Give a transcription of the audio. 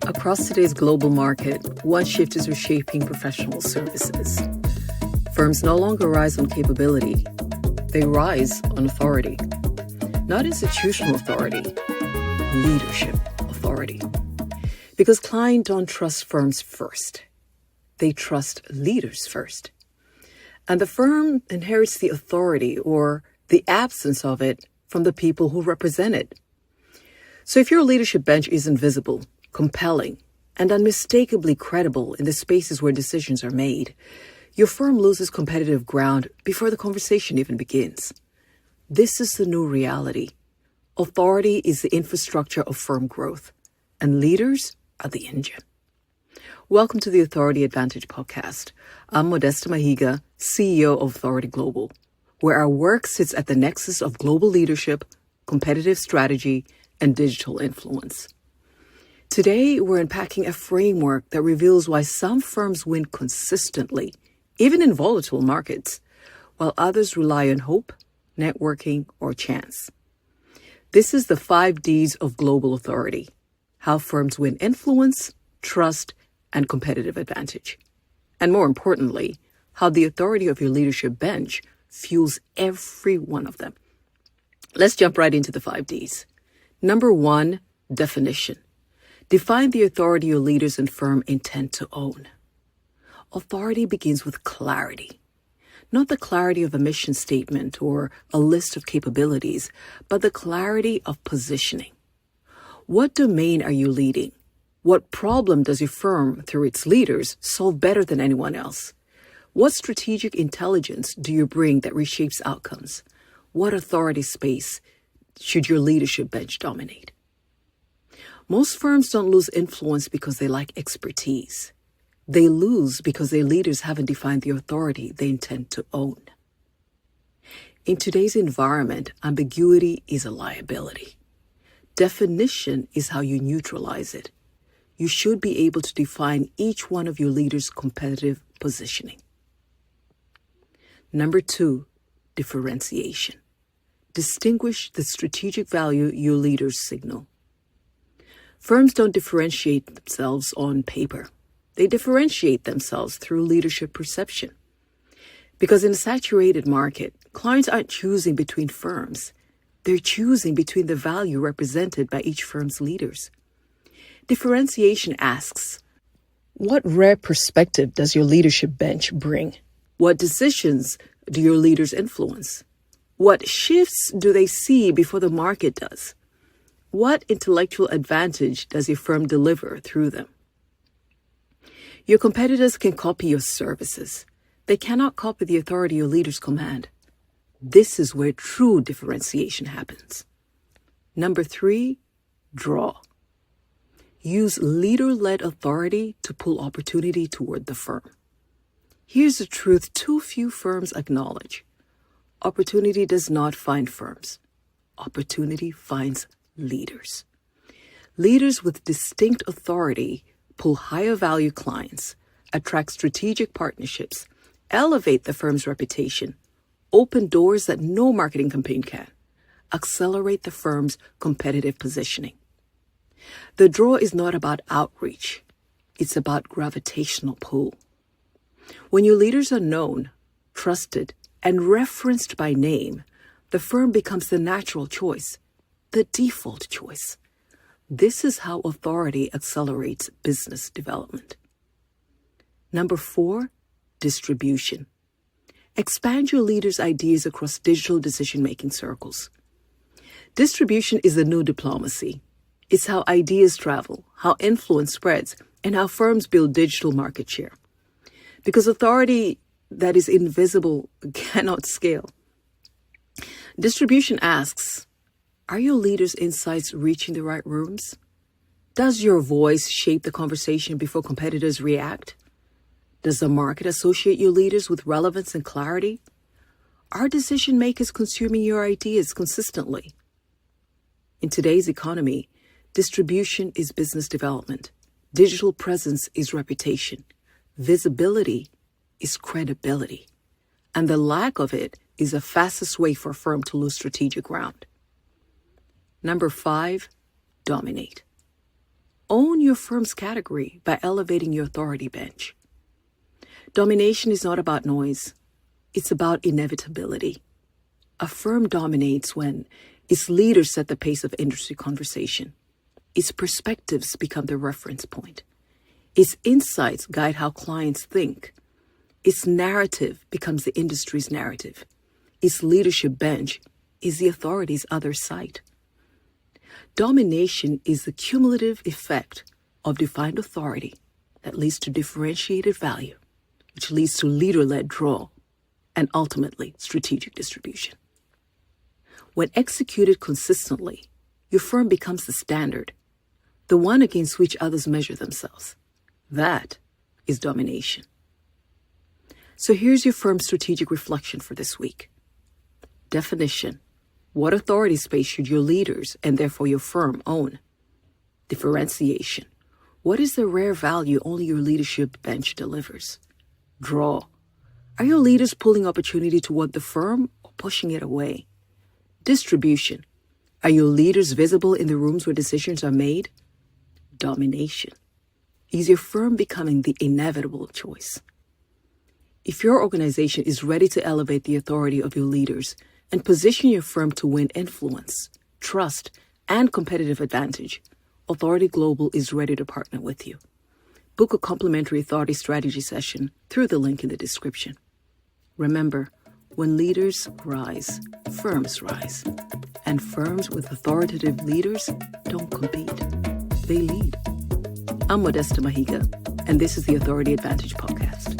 Across today's global market, one shift is reshaping professional services. Firms no longer rise on capability, they rise on authority. Not institutional authority, leadership authority. Because clients don't trust firms first, they trust leaders first. And the firm inherits the authority or the absence of it from the people who represent it. So if your leadership bench isn't visible, compelling, and unmistakably credible in the spaces where decisions are made, your firm loses competitive ground before the conversation even begins. This is the new reality. Authority is the infrastructure of firm growth, and leaders are the engine. Welcome to the Authority Advantage podcast. I'm Modesta Mahiga, CEO of Authority Global, where our work sits at the nexus of global leadership, competitive strategy, and digital influence. Today, we're unpacking a framework that reveals why some firms win consistently, even in volatile markets, while others rely on hope, networking, or chance. This is the 5 Ds of global authority: how firms win influence, trust, and competitive advantage. And more importantly, how the authority of your leadership bench fuels every one of them. Let's jump right into the 5 Ds. Number 1, definition. Define the authority your leaders and firm intend to own. Authority begins with clarity. Not the clarity of a mission statement or a list of capabilities, but the clarity of positioning. What domain are you leading? What problem does your firm, through its leaders, solve better than anyone else? What strategic intelligence do you bring that reshapes outcomes? What authority space should your leadership bench dominate? Most firms don't lose influence because they lack expertise. They lose because their leaders haven't defined the authority they intend to own. In today's environment, ambiguity is a liability. Definition is how you neutralize it. You should be able to define each one of your leaders' competitive positioning. Number 2, differentiation. Distinguish the strategic value your leaders signal. Firms don't differentiate themselves on paper. They differentiate themselves through leadership perception. Because in a saturated market, clients aren't choosing between firms. They're choosing between the value represented by each firm's leaders. Differentiation asks, what rare perspective does your leadership bench bring? What decisions do your leaders influence? What shifts do they see before the market does? What intellectual advantage does your firm deliver through them? Your competitors can copy your services. They cannot copy the authority your leaders command. This is where true differentiation happens. Number 3, draw. Use leader-led authority to pull opportunity toward the firm. Here's the truth too few firms acknowledge. Opportunity does not find firms. Opportunity finds leaders. Leaders with distinct authority pull higher value clients, attract strategic partnerships, elevate the firm's reputation, open doors that no marketing campaign can, accelerate the firm's competitive positioning. The draw is not about outreach. It's about gravitational pull. When your leaders are known, trusted, and referenced by name, the firm becomes the natural choice, the default choice. This is how authority accelerates business development. Number 4, distribution. Expand your leaders' ideas across digital decision-making circles. Distribution is the new diplomacy. It's how ideas travel, how influence spreads, and how firms build digital market share. Because authority that is invisible cannot scale. Distribution asks, are your leaders' insights reaching the right rooms? Does your voice shape the conversation before competitors react? Does the market associate your leaders with relevance and clarity? Are decision makers consuming your ideas consistently? In today's economy, distribution is business development. Digital presence is reputation. Visibility is credibility. And the lack of it is the fastest way for a firm to lose strategic ground. Number 5, dominate. Own your firm's category by elevating your authority bench. Domination is not about noise. It's about inevitability. A firm dominates when its leaders set the pace of industry conversation. Its perspectives become the reference point. Its insights guide how clients think. Its narrative becomes the industry's narrative. Its leadership bench is the authority's other side. Domination is the cumulative effect of defined authority that leads to differentiated value, which leads to leader-led draw, and ultimately strategic distribution. When executed consistently, your firm becomes the standard, the one against which others measure themselves. That is domination. So here's your firm's strategic reflection for this week. Definition. What authority space should your leaders, and therefore your firm, own? Differentiation. What is the rare value only your leadership bench delivers? Draw. Are your leaders pulling opportunity toward the firm or pushing it away? Distribution. Are your leaders visible in the rooms where decisions are made? Domination. Is your firm becoming the inevitable choice? If your organization is ready to elevate the authority of your leaders and position your firm to win influence, trust, and competitive advantage, Authority Global is ready to partner with you. Book a complimentary authority strategy session through the link in the description. Remember, when leaders rise, firms rise. And firms with authoritative leaders don't compete. They lead. I'm Modesta Mahiga, and this is the Authority Advantage Podcast.